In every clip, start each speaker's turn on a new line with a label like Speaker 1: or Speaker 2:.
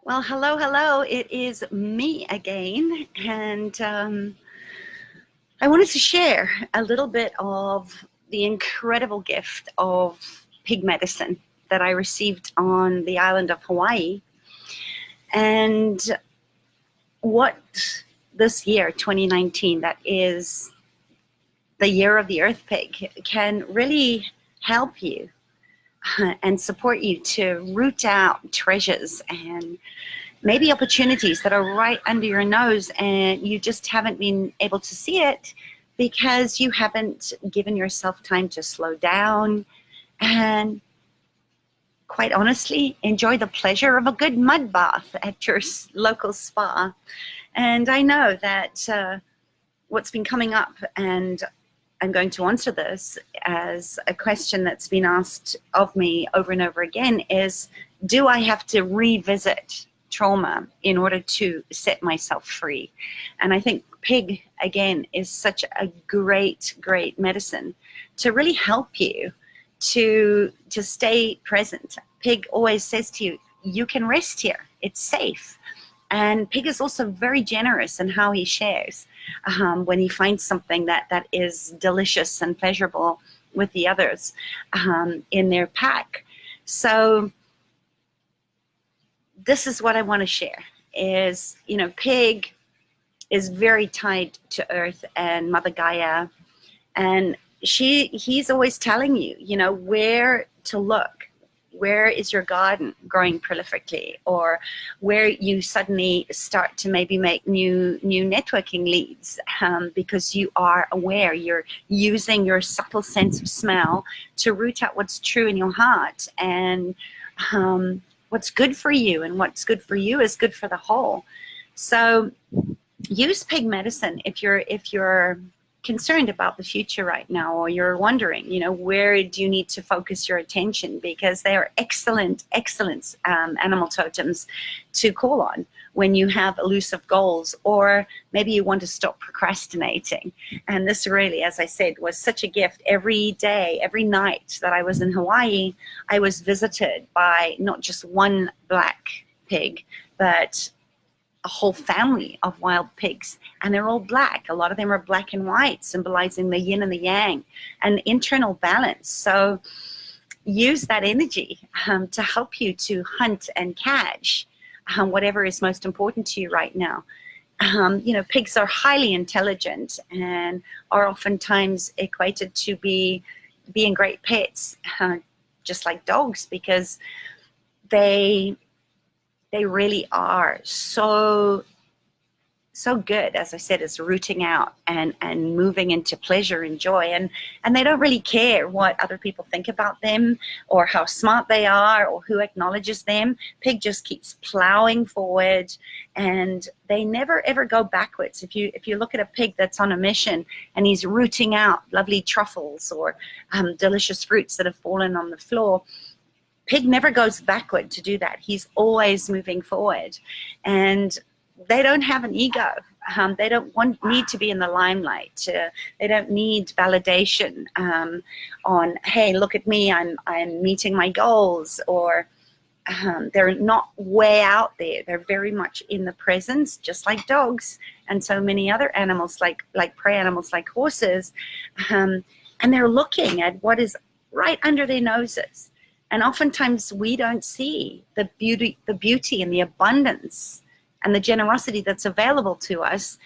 Speaker 1: Well, hello, hello. It is me again. And I wanted to share a little bit of the incredible gift of pig medicine that I received on the island of Hawaii. And what this year, 2019, that is the year of the earth pig, can really help you and support you to root out treasures and maybe opportunities that are right under your nose and you just haven't been able to see it because you haven't given yourself time to slow down and, quite honestly, enjoy the pleasure of a good mud bath at your local spa. And I know that what's been coming up, and I'm going to answer this as a question that's been asked of me over and over again, is, do I have to revisit trauma in order to set myself free? And I think pig, again, is such a great medicine to really help you to stay present. Pig always says to you, you can rest here, it's safe. And pig is also very generous in how he shares when he finds something that is delicious and pleasurable with the others in their pack. So this is what I want to share is, pig is very tied to earth and Mother Gaia. And he's always telling you, where to look. Where is your garden growing prolifically, or where you suddenly start to maybe make new networking leads because you are aware, you're using your subtle sense of smell to root out what's true in your heart and what's good for you, and what's good for you is good for the whole. So use pig medicine if you're concerned about the future right now, or you're wondering, where do you need to focus your attention, because they are excellent animal totems to call on when you have elusive goals, or maybe you want to stop procrastinating. And this really, as I said, was such a gift. Every day, every night that I was in Hawaii, I was visited by not just one black pig, but a whole family of wild pigs, and they're all black. A lot of them are black and white, symbolizing the yin and the yang and internal balance. So use that energy to help you to hunt and catch whatever is most important to you right now. Pigs are highly intelligent and are oftentimes equated to being great pets, just like dogs, because they really are so good, as I said, is rooting out and moving into pleasure and joy. And they don't really care what other people think about them or how smart they are or who acknowledges them. Pig just keeps plowing forward, and they never ever go backwards. If you look at a pig that's on a mission and he's rooting out lovely truffles or delicious fruits that have fallen on the floor, pig never goes backward to do that. He's always moving forward. And they don't have an ego. They don't need to be in the limelight. They don't need validation on, hey, look at me, I'm meeting my goals, or they're not way out there. They're very much in the presence, just like dogs and so many other animals, like prey animals, like horses. And they're looking at what is right under their noses. And oftentimes we don't see the beauty and the abundance and the generosity that's available to us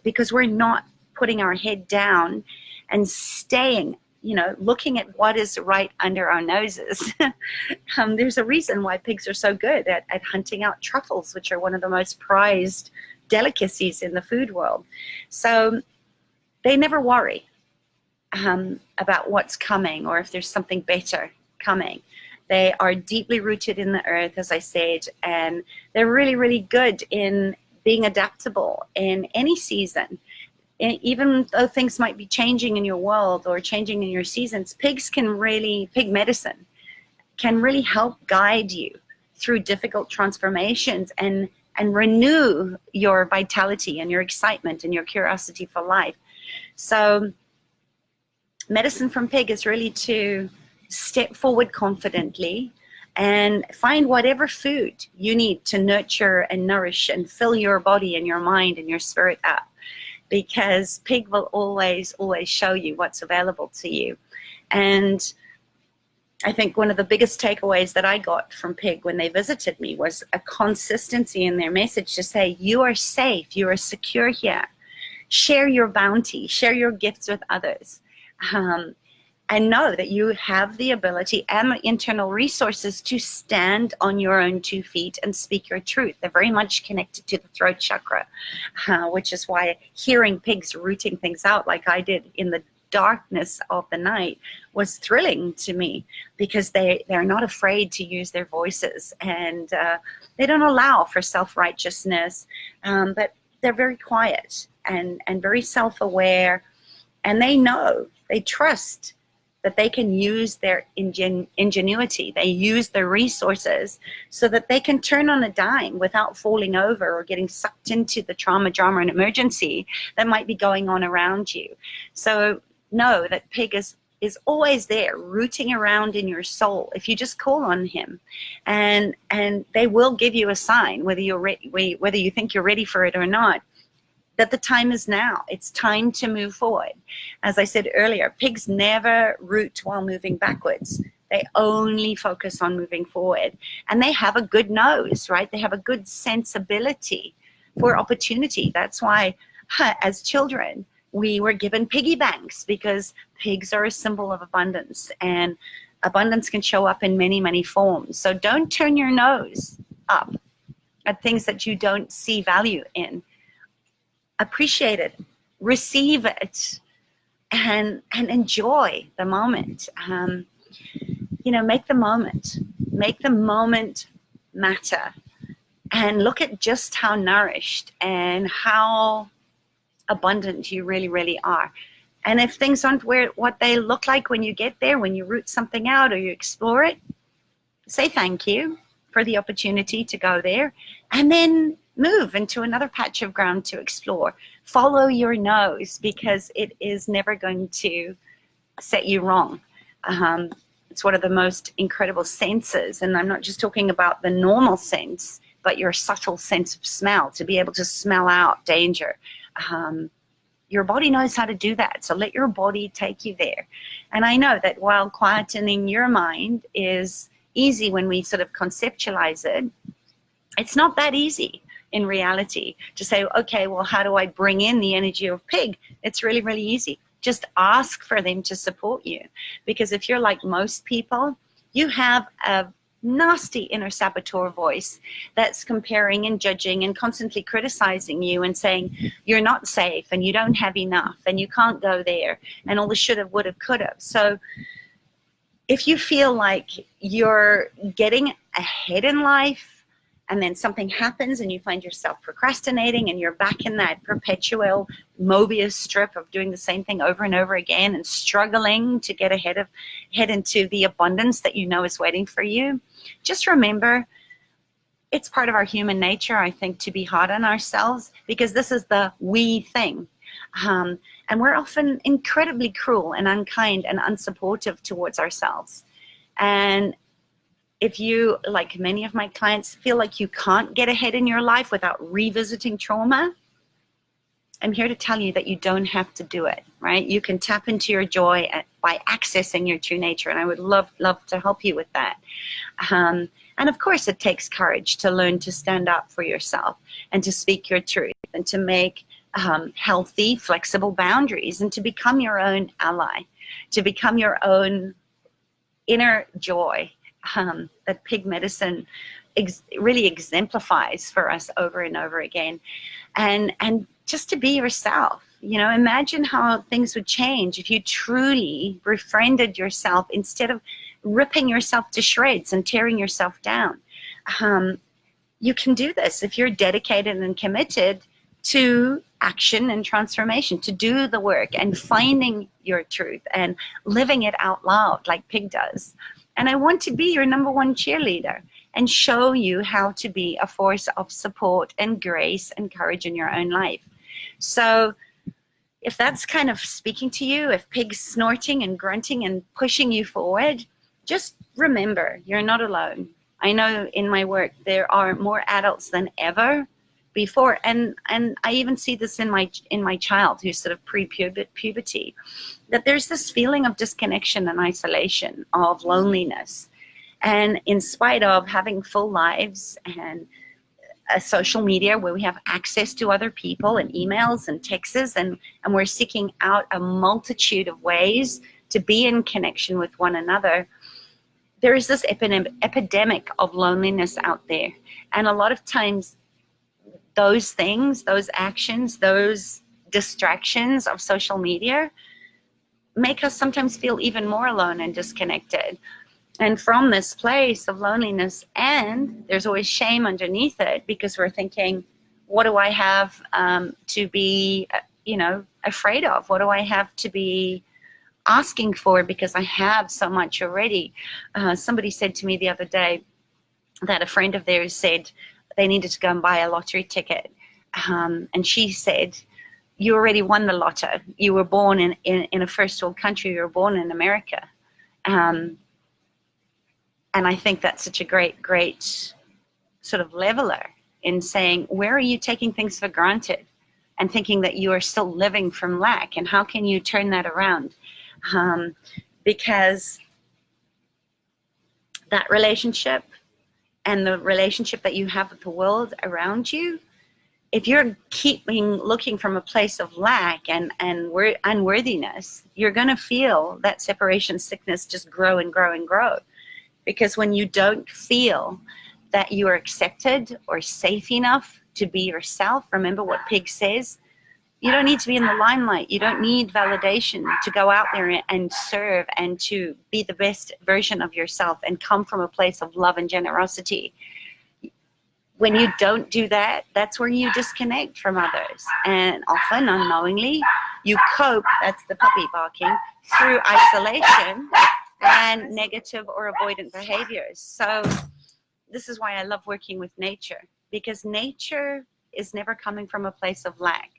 Speaker 1: because we're not putting our head down and staying, looking at what is right under our noses. There's a reason why pigs are so good at hunting out truffles, which are one of the most prized delicacies in the food world. So they never worry about what's coming or if there's something better coming. They are deeply rooted in the earth, as I said, and they're really, really good in being adaptable in any season. And even though things might be changing in your world or changing in your seasons, pig medicine can really help guide you through difficult transformations and renew your vitality and your excitement and your curiosity for life. So medicine from pig is really to step forward confidently and find whatever food you need to nurture and nourish and fill your body and your mind and your spirit up, because pig will always show you what's available to you. And I think one of the biggest takeaways that I got from pig when they visited me was a consistency in their message to say, you are safe, you are secure here. Share your bounty, share your gifts with others. And know that you have the ability and the internal resources to stand on your own 2 feet and speak your truth. They're very much connected to the throat chakra, which is why hearing pigs rooting things out like I did in the darkness of the night was thrilling to me, because they're not afraid to use their voices, and they don't allow for self-righteousness, but they're very quiet and very self-aware, and they trust that they can use their ingenuity, they use their resources so that they can turn on a dime without falling over or getting sucked into the trauma, drama, and emergency that might be going on around you. So know that pig is always there, rooting around in your soul if you just call on him, and they will give you a sign, whether you think you're ready for it or not, that the time is now. It's time to move forward. As I said earlier, pigs never root while moving backwards. They only focus on moving forward. And they have a good nose, right? They have a good sensibility for opportunity. That's why, as children, we were given piggy banks, because pigs are a symbol of abundance. And abundance can show up in many, many forms. So don't turn your nose up at things that you don't see value in. Appreciate it, receive it, and enjoy the moment. Make the moment matter, and look at just how nourished and how abundant you really, really are. And if things aren't what they look like when you get there, when you root something out or you explore it, say thank you for the opportunity to go there, and then move into another patch of ground to explore. Follow your nose, because it is never going to set you wrong. It's one of the most incredible senses, and I'm not just talking about the normal sense, but your subtle sense of smell, to be able to smell out danger. Your body knows how to do that, so let your body take you there. And I know that while quietening your mind is easy when we sort of conceptualize it, it's not that easy in reality to say, okay, well, how do I bring in the energy of pig? It's really, really easy. Just ask for them to support you. Because if you're like most people, you have a nasty inner saboteur voice that's comparing and judging and constantly criticizing you and saying you're not safe and you don't have enough and you can't go there and all the should have, would have, could have. So if you feel like you're getting ahead in life, and then something happens and you find yourself procrastinating and you're back in that perpetual Mobius strip of doing the same thing over and over again and struggling to get head into the abundance that you know is waiting for you, just remember, it's part of our human nature, I think, to be hard on ourselves, because this is the we thing. And we're often incredibly cruel and unkind and unsupportive towards ourselves. And if you, like many of my clients, feel like you can't get ahead in your life without revisiting trauma, I'm here to tell you that you don't have to do it, right? You can tap into your joy by accessing your true nature, and I would love to help you with that. And of course, it takes courage to learn to stand up for yourself and to speak your truth and to make healthy, flexible boundaries and to become your own ally, to become your own inner joy. That pig medicine really exemplifies for us over and over again, and just to be yourself. Imagine how things would change if you truly befriended yourself instead of ripping yourself to shreds and tearing yourself down. You can do this if you're dedicated and committed to action and transformation, to do the work and finding your truth and living it out loud like pig does. And I want to be your number one cheerleader and show you how to be a force of support and grace and courage in your own life. So if that's kind of speaking to you, if pig's snorting and grunting and pushing you forward, just remember, you're not alone. I know in my work there are more adults than ever before, and I even see this in my child who's sort of pre-puberty, that there's this feeling of disconnection and isolation, of loneliness. And in spite of having full lives and a social media where we have access to other people and emails and texts, and we're seeking out a multitude of ways to be in connection with one another, there is this epidemic of loneliness out there. And a lot of times those things, those actions, those distractions of social media make us sometimes feel even more alone and disconnected. And from this place of loneliness, and there's always shame underneath it, because we're thinking, what do I have to be, afraid of? What do I have to be asking for, because I have so much already? Somebody said to me the other day that a friend of theirs said they needed to go and buy a lottery ticket. And she said, you already won the lotto. You were born in a first world country. You were born in America. And I think that's such a great sort of leveler in saying, where are you taking things for granted and thinking that you are still living from lack? And how can you turn that around? Because that relationship and the relationship that you have with the world around you, if you're looking from a place of lack and unworthiness, you're going to feel that separation sickness just grow and grow and grow. Because when you don't feel that you are accepted or safe enough to be yourself, remember what Pig says, you don't need to be in the limelight. You don't need validation to go out there and serve and to be the best version of yourself and come from a place of love and generosity. When you don't do that, that's where you disconnect from others. And often, unknowingly, you cope, that's the puppy barking, through isolation and negative or avoidant behaviors. So this is why I love working with nature, because nature is never coming from a place of lack.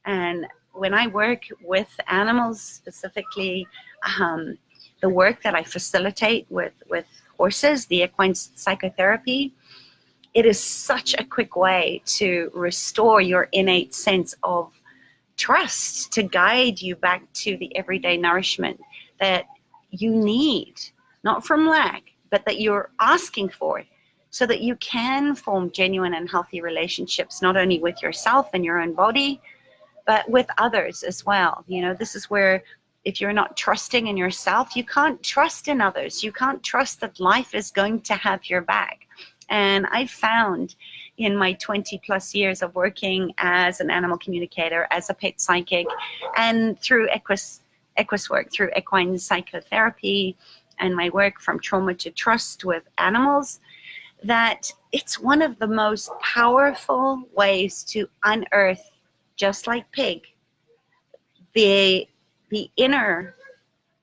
Speaker 1: And when I work with animals, specifically the work that I facilitate with horses, the equine psychotherapy, it is such a quick way to restore your innate sense of trust, to guide you back to the everyday nourishment that you need, not from lack, but that you're asking for, so that you can form genuine and healthy relationships, not only with yourself and your own body, but with others as well. This is where, if you're not trusting in yourself, you can't trust in others. You can't trust that life is going to have your back. And I found in my 20 plus years of working as an animal communicator, as a pet psychic, and through equus work, through equine psychotherapy, and my work from trauma to trust with animals, that it's one of the most powerful ways to unearth, just like Pig, the inner,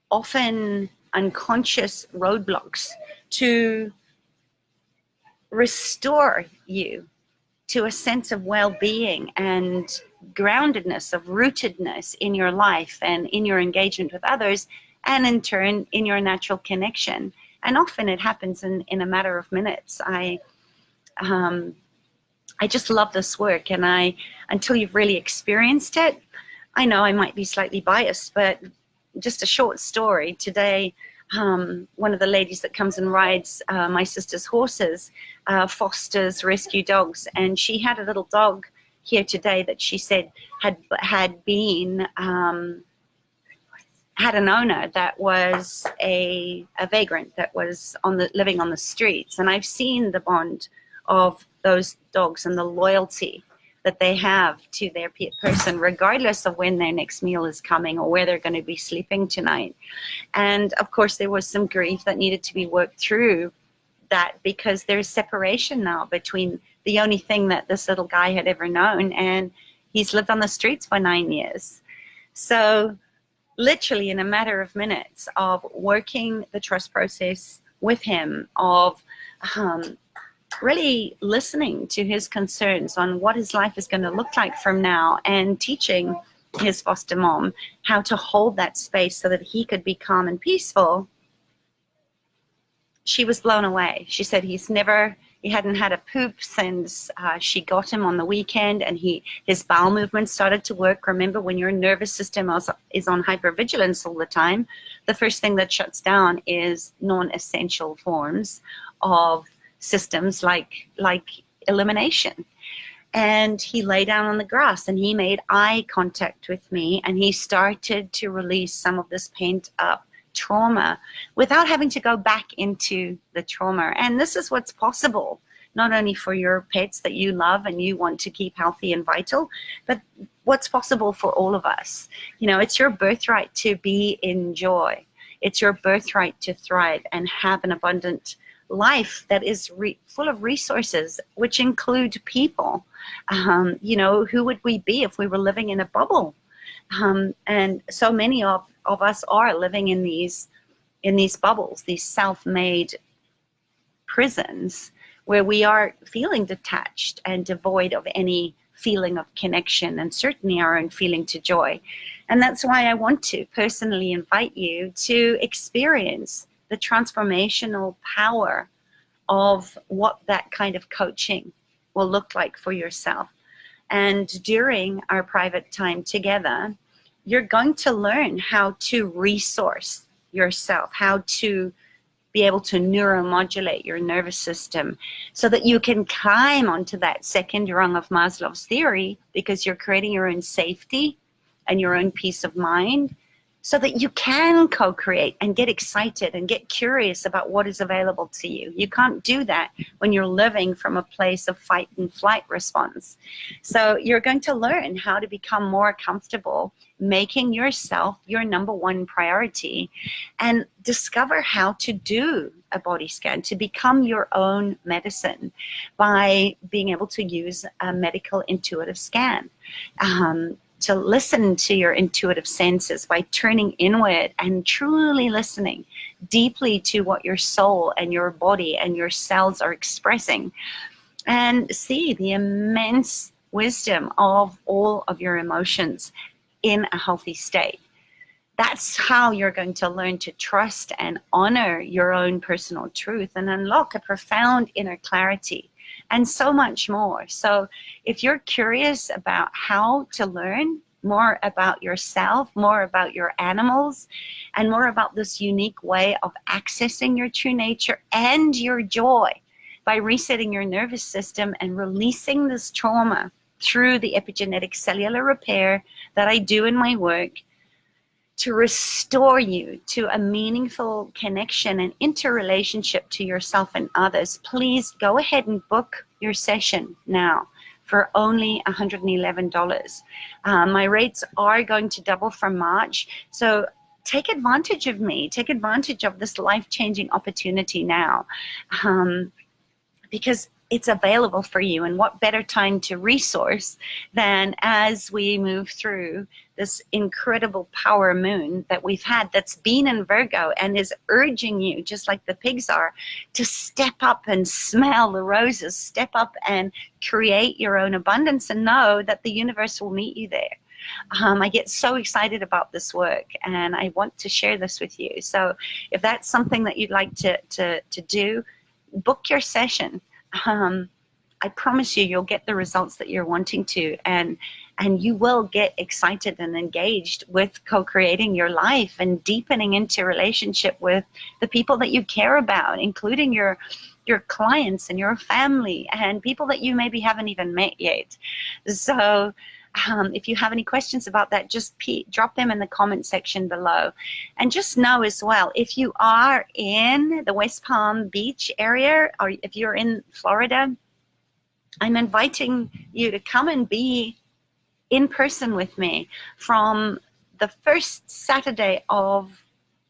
Speaker 1: often unconscious roadblocks to restore you to a sense of well-being and groundedness, of rootedness in your life and in your engagement with others, and in turn in your natural connection. And often it happens in a matter of minutes. I just love this work, and until you've really experienced it, I know I might be slightly biased, but just a short story. Today, one of the ladies that comes and rides my sister's horses fosters rescue dogs, and she had a little dog here today that she said had an owner that was a vagrant, that was living on the streets. And I've seen the bond of those dogs and the loyalty that they have to their person, regardless of when their next meal is coming or where they're going to be sleeping tonight. And of course, there was some grief that needed to be worked through that, because there's separation now between the only thing that this little guy had ever known, and he's lived on the streets for 9 years. So literally in a matter of minutes of working the trust process with him, of really listening to his concerns on what his life is going to look like from now, and teaching his foster mom how to hold that space so that he could be calm and peaceful, she was blown away. She said he hadn't had a poop since she got him on the weekend, and his bowel movements started to work. Remember, when your nervous system is on hypervigilance all the time, the first thing that shuts down is non-essential forms of systems like elimination. And he lay down on the grass and he made eye contact with me, and he started to release some of this pent up trauma without having to go back into the trauma. And this is what's possible, not only for your pets that you love and you want to keep healthy and vital, but what's possible for all of us. You know, it's your birthright to be in joy. It's your birthright to thrive and have an abundant life that is full of resources, which include people. You know, who would we be if we were living in a bubble? And so many of us are living in these bubbles, these self-made prisons, where we are feeling detached and devoid of any feeling of connection, and certainly our own feeling to joy. And that's why I want to personally invite you to experience the transformational power of what that kind of coaching will look like for yourself. And during our private time together, you're going to learn how to resource yourself, how to be able to neuromodulate your nervous system so that you can climb onto that second rung of Maslow's theory, because you're creating your own safety and your own peace of mind, so that you can co-create and get excited and get curious about what is available to you. You can't do that when you're living from a place of fight and flight response. So you're going to learn how to become more comfortable making yourself your number one priority, and discover how to do a body scan to become your own medicine by being able to use a medical intuitive scan. To listen to your intuitive senses by turning inward and truly listening deeply to what your soul and your body and your cells are expressing, and see the immense wisdom of all of your emotions in a healthy state. That's how you're going to learn to trust and honor your own personal truth and unlock a profound inner clarity, and so much more. So if you're curious about how to learn more about yourself, more about your animals, and more about this unique way of accessing your true nature and your joy by resetting your nervous system and releasing this trauma through the epigenetic cellular repair that I do in my work, to restore you to a meaningful connection and interrelationship to yourself and others, please go ahead and book your session now for only $111. My rates are going to double from March, so take advantage of me. Take advantage of this life-changing opportunity now, because it's available for you. And what better time to resource than as we move through this incredible power moon that we've had, that's been in Virgo and is urging you, just like the pigs are, to step up and smell the roses, step up and create your own abundance, and know that the universe will meet you there. I get so excited about this work, and I want to share this with you. So if that's something that you'd like to do, book your session. I promise you'll get the results that you're wanting to, and you will get excited and engaged with co-creating your life and deepening into relationship with the people that you care about, including your clients and your family and people that you maybe haven't even met yet. So if you have any questions about that, just drop them in the comment section below. And just know as well, if you are in the West Palm Beach area, or if you're in Florida, I'm inviting you to come and be in person with me from the first Saturday of,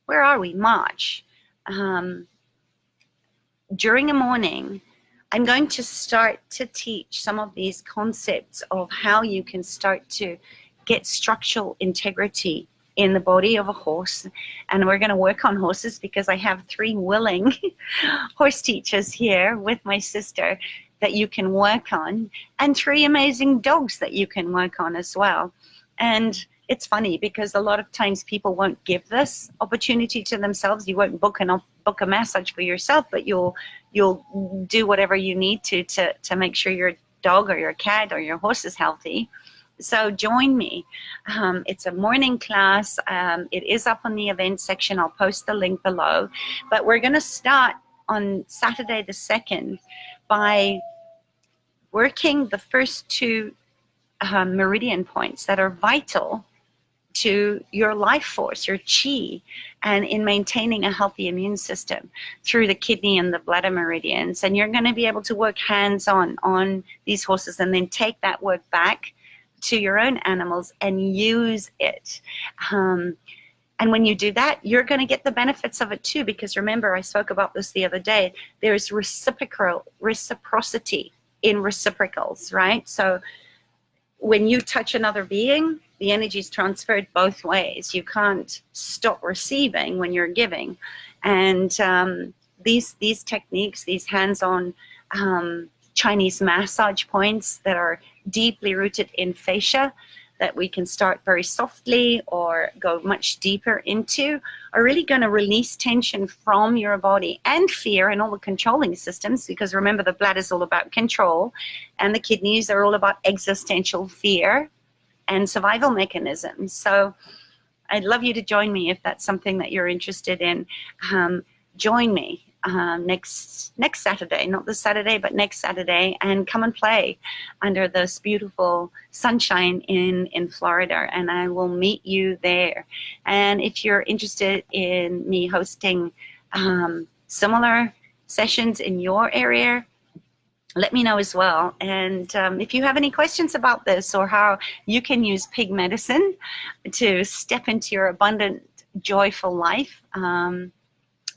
Speaker 1: where are we, March. During the morning, I'm going to start to teach some of these concepts of how you can start to get structural integrity in the body of a horse. And we're going to work on horses, because I have 3 willing horse teachers here with my sister that you can work on, and 3 amazing dogs that you can work on as well. And it's funny because a lot of times people won't give this opportunity to themselves. You won't book a massage for yourself, but you'll do whatever you need to make sure your dog or your cat or your horse is healthy. So join me. It's a morning class. It is up on the event section. I'll post the link below. But we're going to start on Saturday the 2nd by working the first two meridian points that are vital to your life force, your chi, and in maintaining a healthy immune system through the kidney and the bladder meridians. And you're going to be able to work hands-on on these horses and then take that work back to your own animals and use it. And when you do that, you're going to get the benefits of it too, because remember, I spoke about this the other day, there's reciprocity in reciprocals, right? So when you touch another being, the energy is transferred both ways. You can't stop receiving when you're giving. And these techniques, these hands-on Chinese massage points that are deeply rooted in fascia, that we can start very softly or go much deeper into, are really going to release tension from your body and fear and all the controlling systems, because remember, the bladder is all about control and the kidneys are all about existential fear and survival mechanisms. So I'd love you to join me if that's something that you're interested in. Join me next Saturday, not this Saturday, but next Saturday, and come and play under this beautiful sunshine in Florida, and I will meet you there. And if you're interested in me hosting similar sessions in your area, let me know as well. And if you have any questions about this or how you can use pig medicine to step into your abundant, joyful life,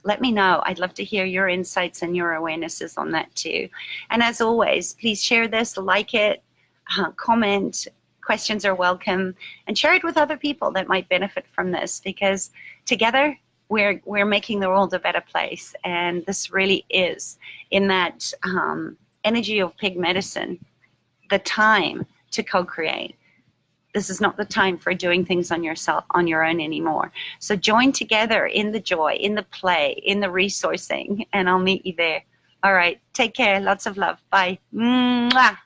Speaker 1: let me know. I'd love to hear your insights and your awarenesses on that too. And as always, please share this, like it, comment. Questions are welcome, and share it with other people that might benefit from this, because together we're making the world a better place. And this really is, in that energy of pig medicine, the time to co-create. This is not the time for doing things on yourself, on your own anymore. So join together in the joy, in the play, in the resourcing, and I'll meet you there. All right, take care. Lots of love. Bye. Mwah.